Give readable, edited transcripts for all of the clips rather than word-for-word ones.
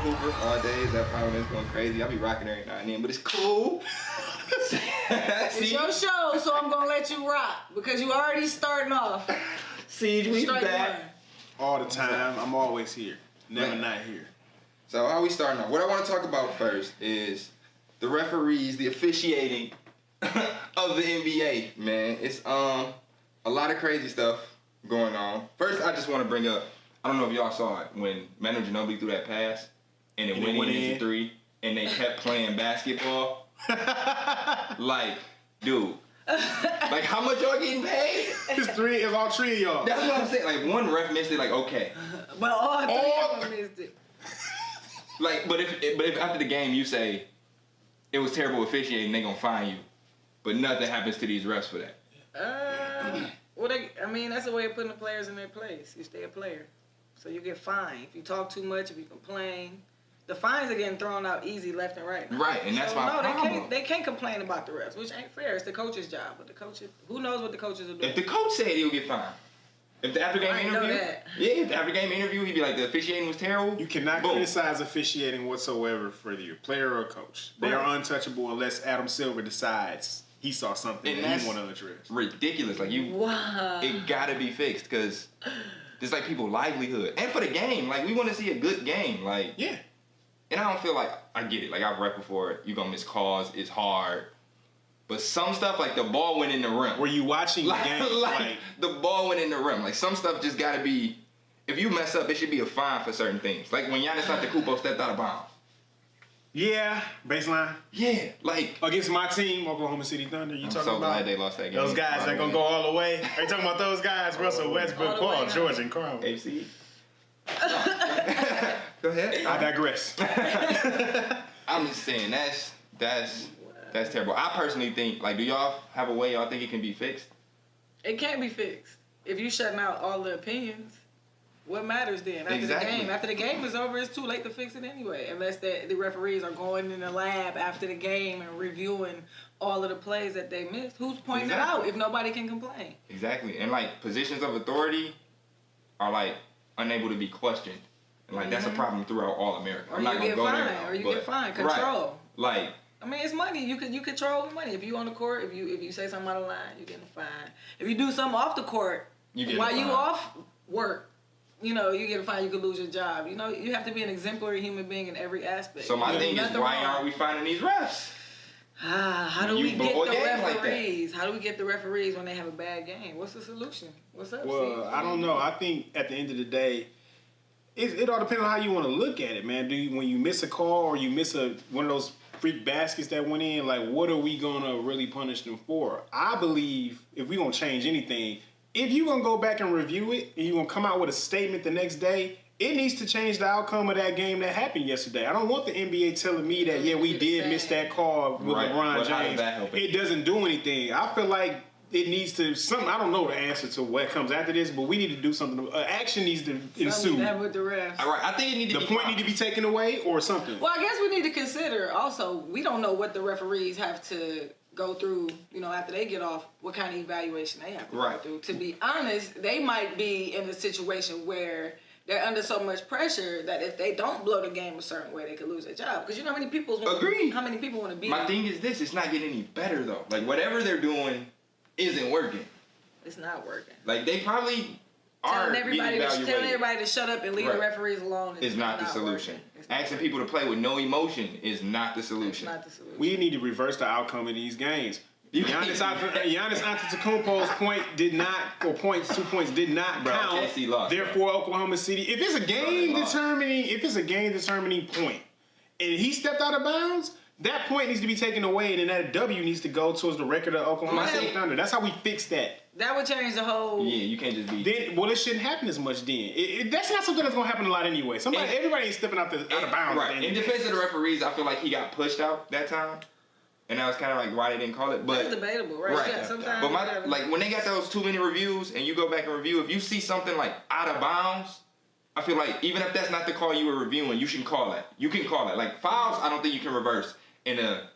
Hooper all day. That probably is going crazy. I be rocking every now and then, but it's cool. It's your show, so I'm gonna let you rock because you already starting off. Siege, we back. All the time. I'm always here. Never not here. So how we starting off? What I want to talk about first is the referees, the officiating of the NBA, man. It's a lot of crazy stuff going on. First, I just want to bring up, I don't know if y'all saw it, when Manu Ginobili threw that pass and it went in 3 and they kept playing basketball. Like, dude. Like, how much y'all getting paid? It's all three of y'all. That's what I'm saying. Like, one ref missed it, like, okay. But all three of them missed it. Like, but if after the game you say it was terrible officiating, they gonna fine you, but nothing happens to these refs for that. Well, that's a way of putting the players in their place. You stay a player, so you get fined if you talk too much, if you complain. The fines are getting thrown out easy left and right. Right, and that's my problem. They can't complain about the refs, which ain't fair. It's the coach's job, but the coaches, who knows what the coaches are doing? If the coach said he'll get fined. If the after game interview, if the after game interview, he'd be like, the officiating was terrible. You cannot criticize officiating whatsoever for your player or coach. They are untouchable unless Adam Silver decides he saw something that he want to address. Ridiculous. Like it gotta be fixed because it's like people's livelihood and for the game. Like we want to see a good game. Like yeah. And I don't feel like I get it. Like I've read before, you're gonna miss calls. It's hard. But some stuff, like the ball went in the rim. Were you watching the game? Like the ball went in the rim. Like some stuff just gotta be. If you mess up, it should be a fine for certain things. Like when Giannis Antetokounmpo stepped out of bounds. Yeah, baseline. Yeah, like against my team, Oklahoma City Thunder. You I'm talking so about? Glad they lost that game. Those guys ain't gonna go all the way. Are you talking about those guys? Russell Westbrook, Paul George, and Carl. AC. Go ahead. I digress. I'm just saying that's terrible. I personally think, like, do y'all have a way y'all think it can be fixed? It can't be fixed. If you shutting out all the opinions, what matters then? After the game is over, it's too late to fix it anyway. Unless the referees are going in the lab after the game and reviewing all of the plays that they missed. Who's pointing it out if nobody can complain? Exactly. And like positions of authority are like unable to be questioned. And like that's a problem throughout all America. Or I'm not gonna go there. Or you get fined. Control. Right. Like I mean, it's money. You control money. If you on the court, if you say something out of line, you getting a fine. If you do something off the court while you off work, you get a fine. You could lose your job. You have to be an exemplary human being in every aspect. So my thing is, why aren't we finding these refs? How do we get the referees? How do we get the referees when they have a bad game? What's the solution? What's up? Well, I don't know. I think at the end of the day, it all depends on how you want to look at it, man. When you miss a call or you miss one of those freak baskets that went in, like what are we gonna really punish them for? I believe if we gonna change anything, if you gonna go back and review it and you gonna come out with a statement the next day, it needs to change the outcome of that game that happened yesterday. I don't want the NBA telling me that we did miss that call with LeBron James. It doesn't do anything. I feel like it needs to I don't know the answer to what comes after this, but we need to do something. Action needs to ensue. With the refs. All right, I think the point need to be taken away or something. Well, I guess we need to consider also. We don't know what the referees have to go through. After they get off, what kind of evaluation they have to go through. To be honest, they might be in a situation where they're under so much pressure that if they don't blow the game a certain way, they could lose their job. Because how many people want to be? My thing is this: it's not getting any better though. Like whatever they're doing isn't working. It's not working. Like they probably are telling everybody to shut up and leave the referees alone is not the solution. Asking people to play with no emotion is not the solution. It's not the solution. We need to reverse the outcome of these games. Giannis Antetokounmpo's point did not, or 2 points did not count. KC lost, therefore, Oklahoma City. If it's a game determining point, and he stepped out of bounds, that point needs to be taken away, and then that W needs to go towards the record of Oklahoma City Thunder. That's how we fix that. That would change the whole. Yeah, you can't just be. It shouldn't happen as much then. That's not something that's gonna happen a lot anyway. Everybody ain't stepping out of bounds. Right. In defense of the referees, I feel like he got pushed out that time. And that was kind of like why they didn't call it, but it's debatable, right? Yeah, sometimes. But when they got those too many reviews, and you go back and review, if you see something like out of bounds, I feel like even if that's not the call you were reviewing, you should call that. You can call that. Like fouls, I don't think you can reverse in a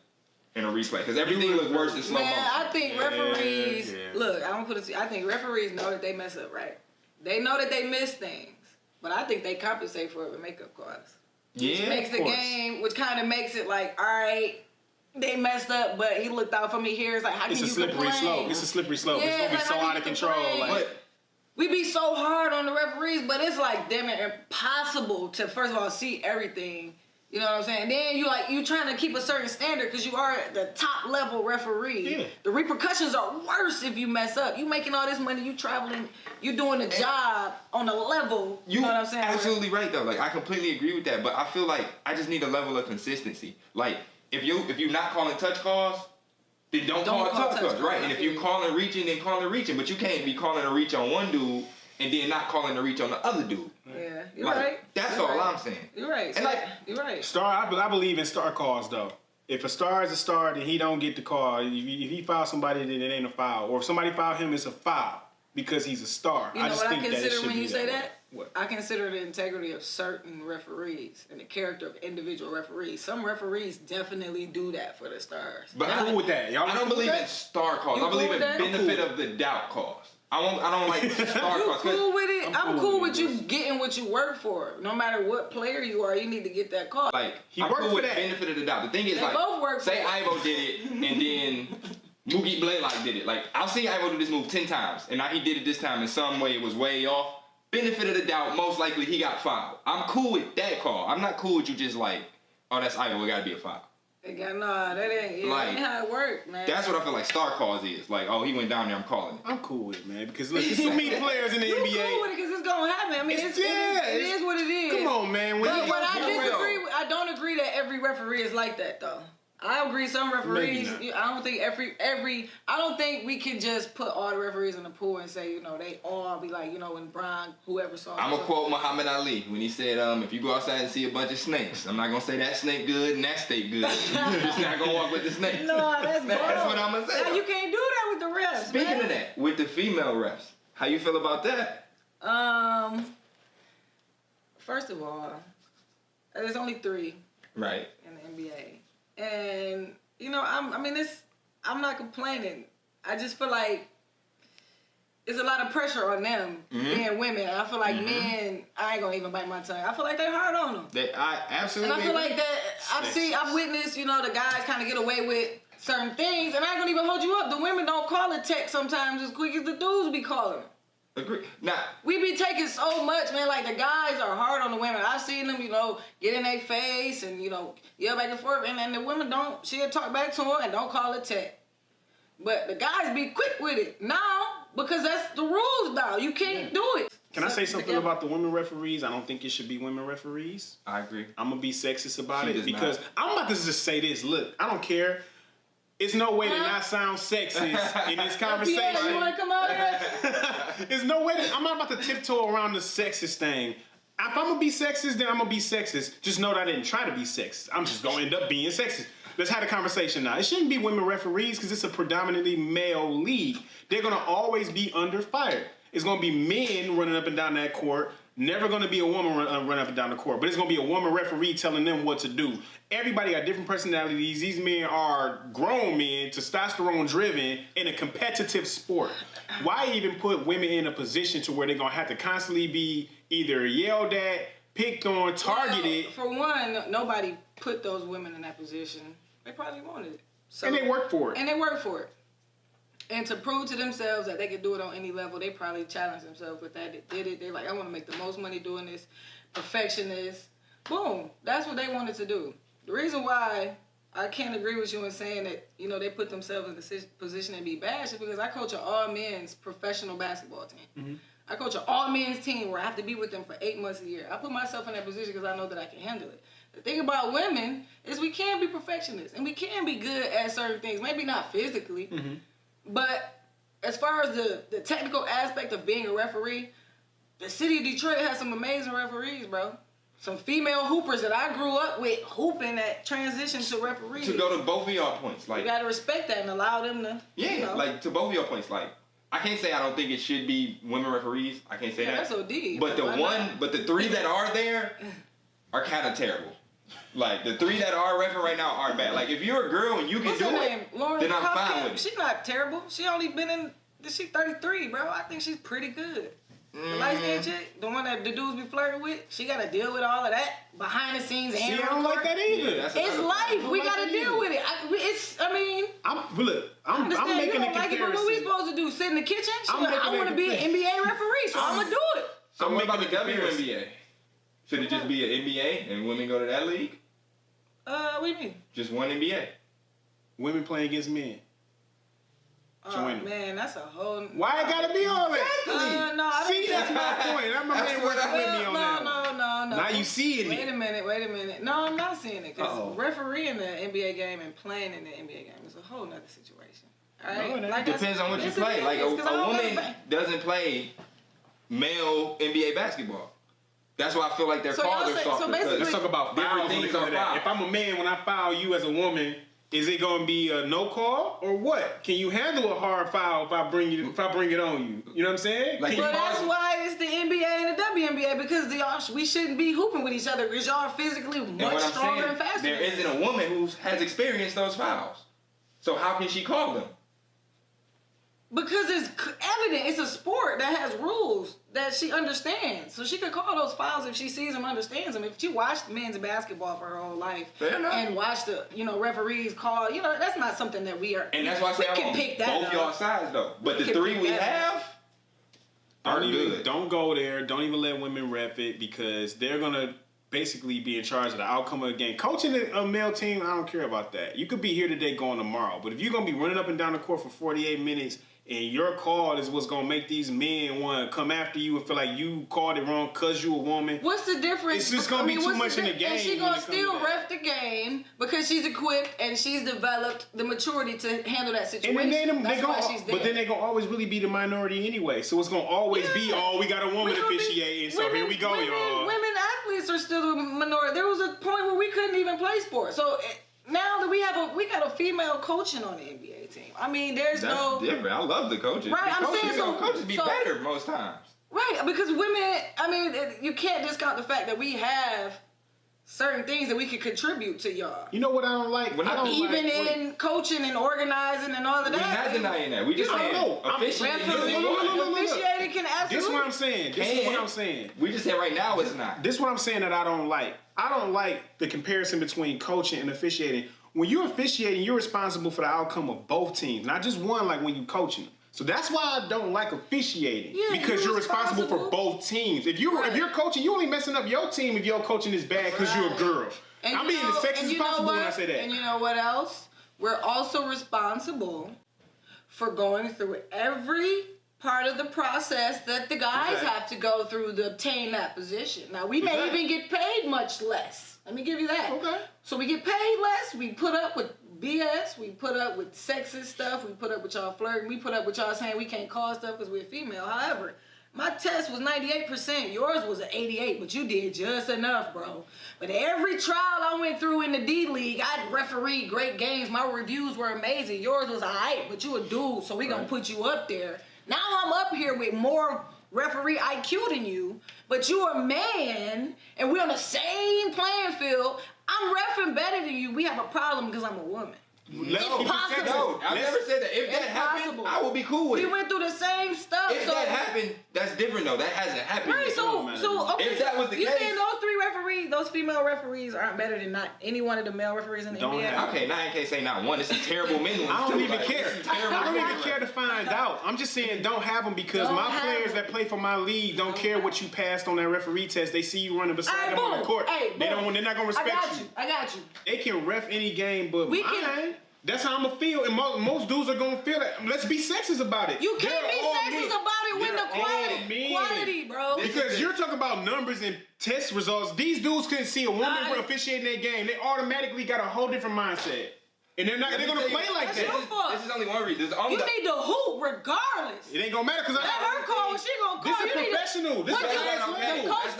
replay because everything looks worse in slow motion. I think referees. Look, I'm gonna put it to you. I think referees know that they mess up, right? They know that they miss things, but I think they compensate for it with makeup calls. Yeah, which makes the game, which kind of makes it like, all right, they messed up, but he looked out for me here. It's like, how can you complain? It's a slippery slope. Yeah, It's gonna be like, so out of control. But we be so hard on the referees, but it's like damn it impossible to first of all see everything. You know what I'm saying? And then you trying to keep a certain standard because you are the top level referee. Yeah. The repercussions are worse if you mess up. You making all this money, you traveling, you doing a job on a level. You know what I'm saying? Absolutely right though. Like I completely agree with that, but I feel like I just need a level of consistency. Like if you're not calling touch calls, then don't call touch calls, right? And if you're calling reaching, then call it reaching. But you can't be calling a reach on one dude and then not calling a reach on the other dude. Yeah, you're like, right. That's you're all right. I'm saying. You're right. And like, you're right. I believe in star calls though. If a star is a star, then he don't get the call. If he fouls somebody, then it ain't a foul. Or if somebody foul him, it's a foul because he's a star. You know what I consider when you say way. that? What? I consider the integrity of certain referees and the character of individual referees. Some referees definitely do that for the stars. But I'm cool with that. Y'all I don't believe in star calls. I believe in benefit of the doubt calls. I don't like star calls. You cool with it? I'm cool with you it. getting what you work for. No matter what player you are, you need to get that call. Like He I'm worked cool for with that. benefit of the doubt. The thing is, They like, both work say for it. Ivo did it, and then Moogie Blaylock did it. Like I've seen Ivo do this move 10 times, and now he did it this time in some way it was way off. Benefit of the doubt, most likely he got fouled. I'm cool with that call. I'm not cool with you just like, oh, that's Ivo, it gotta be a foul. Nah, that ain't, Like, ain't how it work, man. That's what I feel like star calls is. Like, oh, he went down there, I'm calling it. I'm cool with it, man. Because look, there's so many players in the You NBA. cool with it because it's gonna happen. I mean, it is what it is. Come on, man. But what I disagree with, I don't agree that every referee is like that though. I agree some referees, I don't think I don't think we can just put all the referees in the pool and say, you know, they all be like, you know, when Brian, whoever saw I'm going to quote Muhammad Ali when he said, if you go outside and see a bunch of snakes, I'm not going to say that snake good and that snake good. You're just not going to walk with the snakes. No, that's what I'm going to say. Now, you can't do that with the refs. Speaking of that, with the female refs, how you feel about that? First of all, there's only 3 Right. in the NBA. And, you know, I'm not complaining. I just feel like it's a lot of pressure on them being women. I feel like men, I ain't gonna even bite my tongue. I feel like they're hard on them. I absolutely And I feel like that, I've witnessed, you know, the guys kind of get away with certain things, and I ain't gonna even hold you up. The women don't call a text sometimes as quick as the dudes be calling. Agree. Now, we be taking so much, man. Like, the guys are hard on the women. I've seen them, you know, get in their face and, you know, yell back and forth. And then the women she'll talk back to them and don't call it tech. But the guys be quick with it now because that's the rules now. You can't do it. Can I say something about the women referees? I don't think it should be women referees. I agree. I'm going to be sexist about it because I'm about to just say this. Look, I don't care. It's no way to not sound sexist in this conversation. Yeah, you want to come out here? There's no way I'm not about to tiptoe around the sexist thing. If I'm going to be sexist, then I'm going to be sexist. Just know that I didn't try to be sexist. I'm just going to end up being sexist. Let's have a conversation now. It shouldn't be women referees because it's a predominantly male league. They're going to always be under fire. It's going to be men running up and down that court. Never going to be a woman run up and down the court, but it's going to be a woman referee telling them what to do. Everybody got different personalities. These men are grown men, testosterone driven, in a competitive sport. Why even put women in a position to where they're going to have to constantly be either yelled at, picked on, targeted? Well, for one, nobody put those women in that position. They probably wanted it. So, and they worked for it. And to prove to themselves that they could do it on any level, they probably challenged themselves with that. They did it. They're like, I want to make the most money doing this. Perfectionist. Boom. That's what they wanted to do. The reason why I can't agree with you in saying that, you know, they put themselves in the position to be bashed is because I coach an all-men's professional basketball team. Mm-hmm. I coach an all-men's team where I have to be with them for 8 months a year. I put myself in that position because I know that I can handle it. The thing about women is we can be perfectionists and we can be good at certain things. Maybe not physically, but as far as the technical aspect of being a referee, the city of Detroit has some amazing referees, bro. Some female hoopers that I grew up with hooping that transition to referees. To go to both of y'all points, like, you gotta respect that and allow them to. Yeah, you know. Like to both of your points, like I can't say I don't think it should be women referees. I can't say that. That's OD. But the 3 that are there are kind of terrible. Like the 3 that are refereeing right now are bad. Like if you're a girl and you can do it, then I'm fine with it. She's not terrible. She only been in. She's 33, bro. I think she's pretty good. The light-skinned chick, the one that the dudes be flirting with, she got to deal with all of that behind the scenes. See, I don't like that either. Yeah, it's life. We got to deal with it. I'm making a comparison. Like it, but what we supposed to do? Sit in the kitchen? I want to be an NBA referee, so I'm going to do it. So what about the WNBA? Should it just be an NBA and women go to that league? What do you mean? Just one NBA. Women playing against men. Man, that's a whole. Why it gotta be all that? No, I don't. See, that's my point. That my man working with me on that. No. Now you see it. Wait a minute. No, I'm not seeing it because refereeing the NBA game and playing in the NBA game is a whole nother situation. All right, No, like depends on what you play. Like a woman doesn't play male NBA basketball. That's why I feel like their calls are softer. Let's talk about fouls. If I'm a man, when I foul you as a woman, is it going to be a no call or what? Can you handle a hard foul if I bring it on you? You know what I'm saying? Well, that's why it's the NBA and the WNBA because we shouldn't be hooping with each other because y'all are physically much stronger and faster. There isn't a woman who has experienced those fouls. So how can she call them? Because it's evident. It's a sport that has rules that she understands. So she could call those fouls if she sees them, understands them. If she watched men's basketball for her whole life and watched the referees call, that's not something that we are. And that's why I say I'm on both y'all sides though. But the three we have are good. Don't go there. Don't even let women ref it because they're gonna basically be in charge of the outcome of the game. Coaching a male team, I don't care about that. You could be here today, going tomorrow. But if you're gonna be running up and down the court for 48 minutes. And your call is what's going to make these men want to come after you and feel like you called it wrong because you a woman. What's the difference? It's just going to be too much in the game. And she's going to still ref the game because she's equipped and she's developed the maturity to handle that situation. And then that's why she's there. But then they're going to always really be the minority anyway. So it's going to always be, we got a woman officiating. So here we go, y'all. Women athletes are still the minority. There was a point where we couldn't even play sports. So now that we got a female coaching on the NBA team. I mean, that's different. I love the coaches. Right, I'm saying coaches be better most times. Right, because women. I mean, you can't discount the fact that we have certain things that we can contribuate to y'all. You know what I don't like? In coaching and organizing and all of that. We're not denying that. We just saying officiating can absolutely. This is what I'm saying. We just said right now it's not. This is what I'm saying that I don't like. I don't like the comparison between coaching and officiating. When you're officiating, you're responsible for the outcome of both teams, not just one like when you're coaching them. So that's why I don't like officiating because you're responsible for both teams. If you're coaching, you only messing up your team if your coaching is bad because you're a girl. And I'm being as sexist as possible when I say that. And you know what else? We're also responsible for going through every part of the process that the guys have to go through to obtain that position. Now, we may even get paid much less. Let me give you that. Okay. So we get paid less. We put up with BS. We put up with sexist stuff. We put up with y'all flirting. We put up with y'all saying we can't call stuff because we're female. However, my test was 98%. Yours was an 88, but you did just enough, bro. But every trial I went through in the D League, I refereed great games. My reviews were amazing. Yours was alright, but you a dude, so we gonna put you up there. Now I'm up here with more referee IQ than you, but you a man, and we're on the same playing field. I'm reffing better than you. We have a problem because I'm a woman. It's possible. No, I never said that. If that happened, I will be cool with it. We went through the same stuff. If that happened, that's different though. That hasn't happened right, yet. So okay. If that was the case, you saying those three referees, those female referees aren't better than not any one of the male referees in the NBA? Okay, now I can't say not one. It's a terrible minimum. I don't even care. I don't even care to find out. I'm just saying don't have them because my players that play for my league don't care what you passed on that referee test. They see you running beside them on the court. They're not gonna respect you. I got you. They can ref any game, but mine. That's how I'm gonna feel, and most dudes are gonna feel that. Let's be sexist about it. You can't be sexist about it when the quality, bro. Because you're talking about numbers and test results. These dudes couldn't see a woman officiating their game. They automatically got a whole different mindset. And they're gonna play like that. This is only one reason. You need to hoop regardless. It ain't gonna matter because let her call when she gonna call. This is professional. This is the coach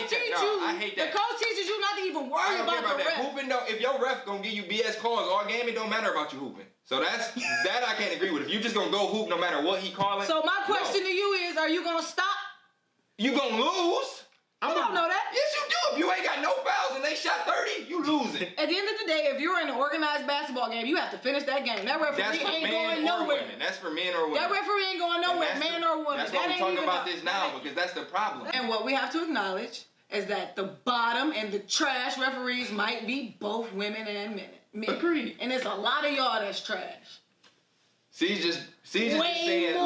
teaches you. I hate that. The coach teaches you not to even worry about the ref. Hooping though, if your ref gonna give you BS calls all game, it don't matter about you hooping. So that I can't agree with. If you just gonna go hoop no matter what he calling. So my question to you is, are you gonna stop? You gonna lose? I don't know that. Yes, you do. If you ain't got no fouls and they shot 30, you losing. At the end of the day, if you're in an organized basketball game, you have to finish that game. That referee ain't going nowhere. That's for men or women. That referee ain't going nowhere, man or woman. That's why we're talking about this now, because that's the problem. And what we have to acknowledge is that the bottom and the trash referees might be both women and men. Agreed. And there's a lot of y'all that's trash. C's just saying,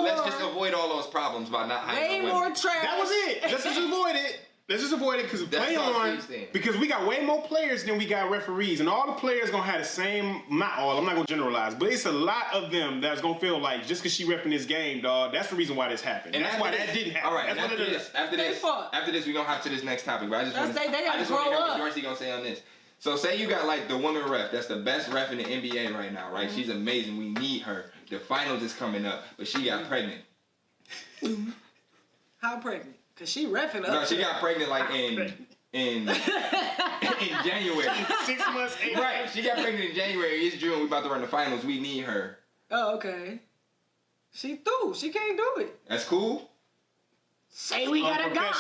let's just avoid all those problems by not hiring way more trash. That was it. Let's just avoid it. Let's just avoid it because we got way more players than we got referees, and all the players gonna have the same. Not all. I'm not gonna generalize, but it's a lot of them that's gonna feel like just because she repping this game, dog. That's the reason why this happened. And that's why that didn't happen. All right. And after this, we gonna hop to this next topic. But I just want to hear what Dorsey gonna say on this. So say you got like the woman ref, that's the best ref in the NBA right now, right? Mm-hmm. She's amazing. We need her. The finals is coming up, but she got pregnant. How pregnant? Cause she reffing up. No, she got pregnant like in January. 6 months, 8 Right. She got pregnant in January. It's June. We about to run the finals. We need her. Oh, okay. She through. She can't do it. That's cool. Say we got a guy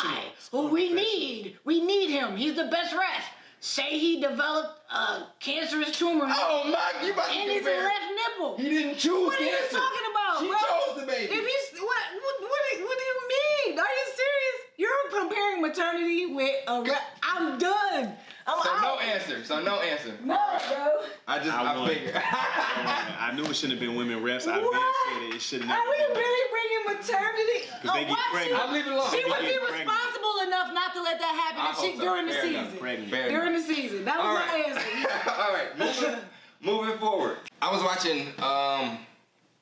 who we need. We need him. He's the best ref. Say he developed a cancerous tumor. Oh my! You about to in his left nipple. He didn't choose what cancer. What are you talking about, she bro? Chose the baby. If he's what do you mean? Are you serious? You're comparing maternity with a ref. I'm done. No answer. No, bro. I figured. I knew it shouldn't have been women refs. I've been saying it shouldn't have. Are we really bringing maternity? Because they get pregnant. I'll leave it alone. She would be responsible enough not to let that happen during the season. During the season. That was my answer. All right. Moving forward. I was watching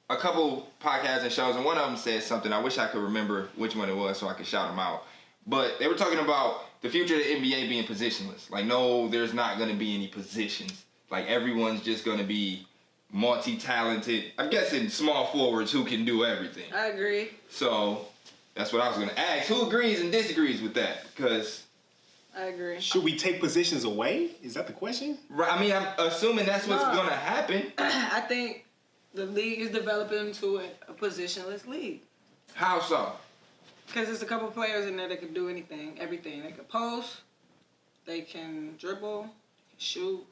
a couple podcasts and shows, and one of them said something. I wish I could remember which one it was so I could shout them out. But they were talking about the future of the NBA being positionless. Like, no, there's not going to be any positions. Like, everyone's just going to be multi-talented. I'm guessing small forwards who can do everything. I agree. So, that's what I was going to ask. Who agrees and disagrees with that? Because I agree. Should we take positions away? Is that the question? Right. I mean, I'm assuming that's what's going to happen. I think the league is developing into a positionless league. How so? Because there's a couple players in there that can do everything. They can post, they can dribble, they can shoot,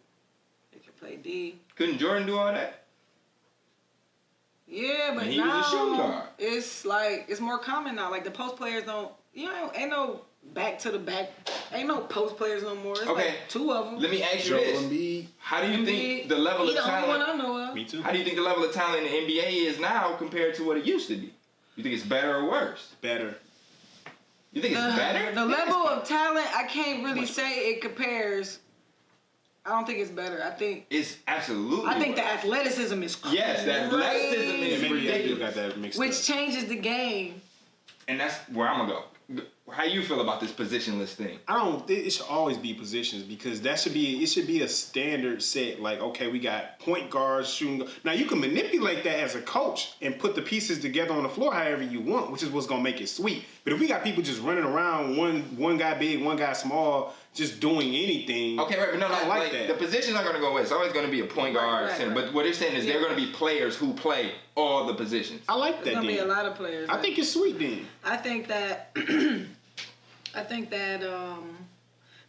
they can play D. Couldn't Jordan do all that? Yeah, but he was a shooting guard. It's like it's more common now. Like the post players don't. Ain't no back to the back. Ain't no post players no more. It's like two of them. Let me ask you this: how do you think the level of talent? He the only one I know of. Me too. How do you think the level of talent in the NBA is now compared to what it used to be? You think it's better or worse? Better. You think it's better? The level of talent, I can't really say it compares. I don't think it's better. I think it's absolutely. I think the athleticism is crazy. Yes, the athleticism is ridiculous. Got that mixed which up. changes the game. And that's where I'm gonna go. How you feel about this positionless thing? It should always be positions because it should be a standard set. Like, okay, we got point guards, shooting. Now you can manipulate that as a coach and put the pieces together on the floor however you want, which is what's gonna make it sweet. But if we got people just running around, one guy big, one guy small, just doing anything. Okay, right, but no, I like that. The positions are gonna go away. It's always gonna be a point guard, center. But what they're saying is they're gonna be players who play all the positions. I like that. There's gonna be a lot of players. I think it's sweet then. I think that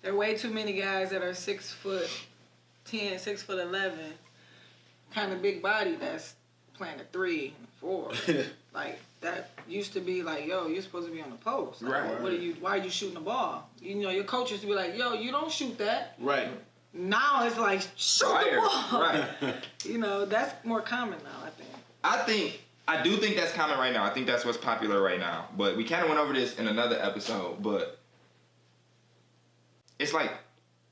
there are way too many guys that are 6'10", 6'11", kind of big body that's playing a 3 and 4. Like that used to be like, yo, you're supposed to be on the post. Like, right. Why are you shooting the ball? Your coach used to be like, yo, you don't shoot that. Right. Now it's like shoot the ball. Right. That's more common now. I think. I do think that's common right now. I think that's what's popular right now. But we kind of went over this in another episode, but it's like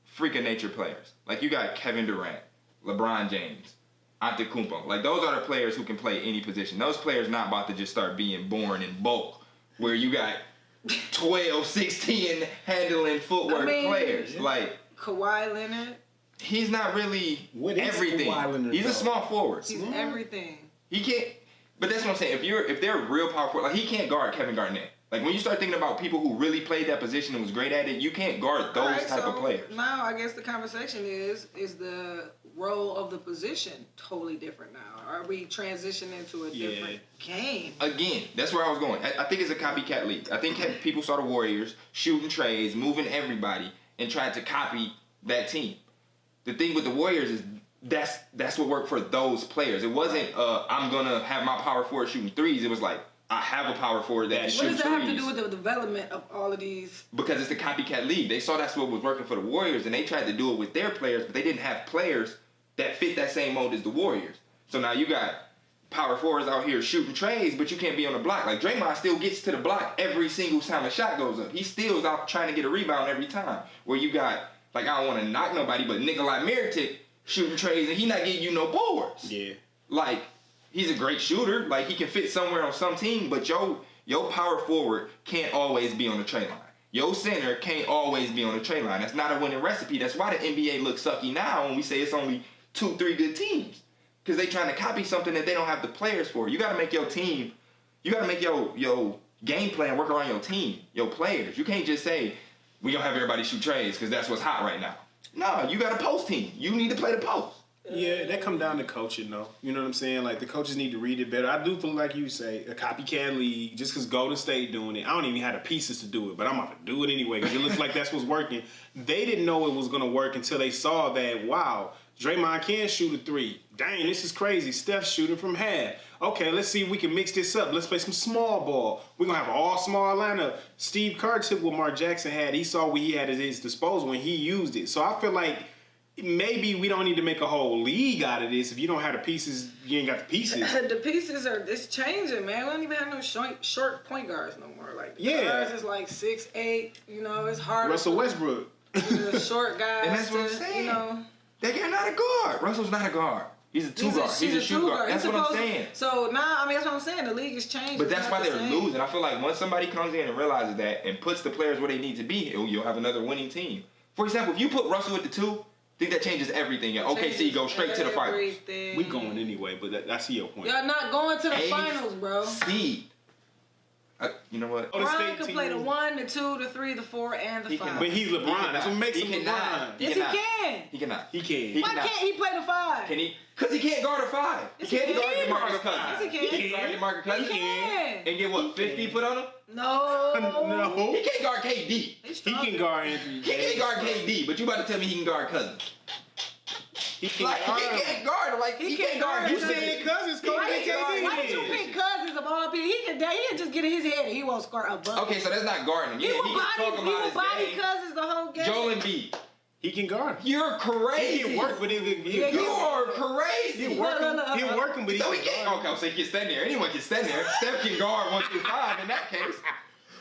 freak of nature players. Like you got Kevin Durant, LeBron James, Antetokounmpo. Like those are the players who can play any position. Those players not about to just start being born in bulk where you got 12, 16 handling footwork players. Yeah. Like Kawhi Leonard. He's not really everything. Kawhi Leonard, he's a small forward. He's everything. He can't. But that's what I'm saying. If they're real powerful, like he can't guard Kevin Garnett. Like when you start thinking about people who really played that position and was great at it, you can't guard those type of players. Now I guess the conversation is the role of the position totally different now? Are we transitioning to a different game? Again, that's where I was going. I think it's a copycat league. I think people saw the Warriors shooting trays, moving everybody, and tried to copy that team. The thing with the Warriors is that's what worked for those players. It wasn't I'm gonna have my power forward shooting threes. It was like I have a power forward that shoots threes. What does that have to do with the development of all of these? Because it's the copycat league. They saw that's what was working for the Warriors, and they tried to do it with their players, but they didn't have players that fit that same mold as the Warriors. So now you got power forwards out here shooting trays, but you can't be on the block. Like Draymond still gets to the block every single time a shot goes up. He still is out trying to get a rebound every time. Where you got, like, I don't want to knock nobody, but Nikolai Mirotic shooting trays and he not getting you no boards. Yeah. Like, he's a great shooter. Like, he can fit somewhere on some team, but your power forward can't always be on the tray line. Your center can't always be on the tray line. That's not a winning recipe. That's why the NBA looks sucky now when we say it's only 2-3 good teams. Because they trying to copy something that they don't have the players for. You got to make your team, you got to make your game plan work around your team, your players. You can't just say, we going to have everybody shoot trays because that's what's hot right now. No, you got a post team. You need to play the post. Yeah, that come down to coaching, though. You know what I'm saying? Like, the coaches need to read it better. I do feel like you say, a copycat league, just because Golden State doing it. I don't even have the pieces to do it, but I'm about to do it anyway because it looks like that's what's working. They didn't know it was going to work until they saw that, wow, Draymond can shoot a three. Dang, this is crazy. Steph's shooting from half. Okay, let's see if we can mix this up. Let's play some small ball. We're going to have an all-small lineup. Steve Kerr took what Mark Jackson had. He saw what he had at his disposal, and he used it. So I feel like maybe we don't need to make a whole league out of this. If you don't have the pieces, you ain't got the pieces. The pieces it's changing, man. We don't even have no short point guards no more. Like, guards is like 6'8". You know, it's hard. Russell Westbrook. The short guys. And that's what I'm saying. You know, They're not a guard. Russell's not a guard. He's a two guard. He's a shoot guard. That's what I'm saying. So now, I mean, that's what I'm saying. The league is changing. But that's why they're losing. I feel like once somebody comes in and realizes that and puts the players where they need to be, you'll have another winning team. For example, if you put Russell at the 2, I think that changes everything. OKC goes straight to the finals. We going anyway, but I see your point. Y'all not going to the finals, bro. Seed. You know what? LeBron can play the 1, the 2, the 3, the 4, and the 5. But he's LeBron. That's what makes him LeBron. Yes, he can. He cannot. He can. Why can't he play the 5? Can he? Because he can't guard a 5. He can't guard DeMarcus Cousins. Yes, he can. He can't guard DeMarcus Cousins. He can. And get what, 50 put on him? No. He can't guard KD. He can guard Anthony. He can't guard KD, but you about to tell me he can guard Cousins. He can't guard him. Like, he can't guard him. You saying Cousins can't guard KD? Why did you pick Cousins of all people? He can just get in his head and he won't score a bucket. Okay, so that's not guarding him. Yeah, he can talk about his game. Cousins the whole game. Joel Embiid. He can guard him. You're crazy. He can work, but you are crazy. He'll work him, but he so he can't. Okay, so he can stand there. Anyone can stand there. Steph can guard 1 through 5 in that case.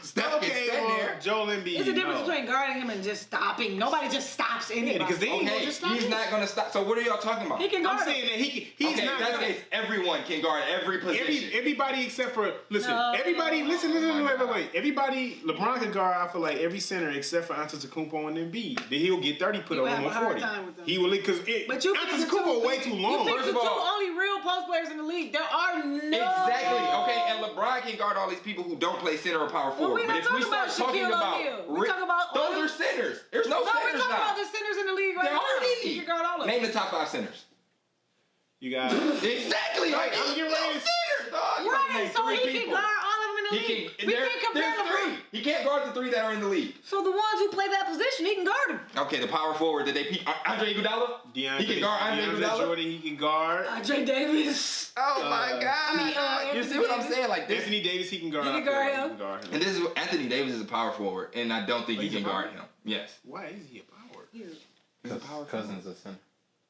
Steph can stand there. Joel Embiid. It's a difference between guarding him and just stopping. Nobody just stops anybody. Because they ain't gonna just stop he's him. not gonna stop. So what are y'all talking about? He can guard. I'm saying that he's okay, not. In that case, everyone can guard every position. Everybody except for wait. Everybody, LeBron can guard. I feel like every center except for Antetokounmpo and Embiid. Then he'll get 30 put on him on 40. He will because Antetokounmpo way too long. You picked the 2 only real post players in the league. There are no. Exactly. Okay, and LeBron can guard all these people who don't play center or power forward. But if we start talking about those are centers. There's no centers now. We're talking about the centers in the league right now. He can guard all of them. Name the top 5 centers. You got exactly. Like I'm getting ready to centers, dog. Right. So he can guard all of them in the league. We can't compare them. He can't guard the 3 that are in the league. So the ones who play that position, he can guard them. Okay, the power forward that they pick. Andre Iguodala. He can guard Andre Iguodala. Jordan, he can guard. Andre Davis. Oh my God. You see what I'm saying? Like this. Anthony Davis, he can guard. He can guard him. And this is Anthony Davis is a power forward, and I don't think he can guard him. Yes. Why is he a power? He's a power Cousins a center.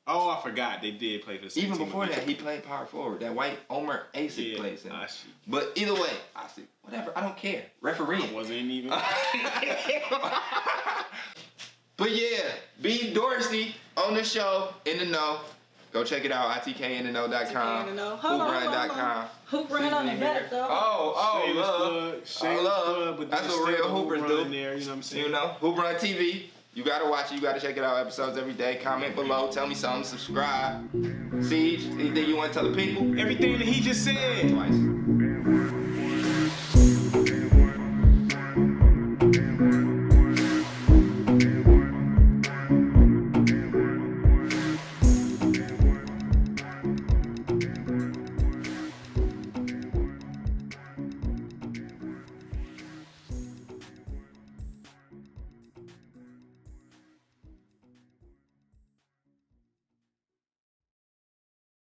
Oh, I forgot. They did play for the same Even team. before that, he played power forward. That white Omer Asic plays him. I see. But either way, I see. Whatever. I don't care. Referee. I wasn't even. But yeah, B. Dorsey on the show, In the Know. Go check it out, itkinthenoknow.com, HoopRun.com. HoopRun on the back, though. Shameless plug, but that's what real hoopers do. There, you know what I'm saying? You know, HoopRun TV. You gotta watch it. You gotta check it out. Episodes every day. Comment below. Tell me something. Subscribe. Siege, anything you want to tell the people? Everything that he just said. Twice.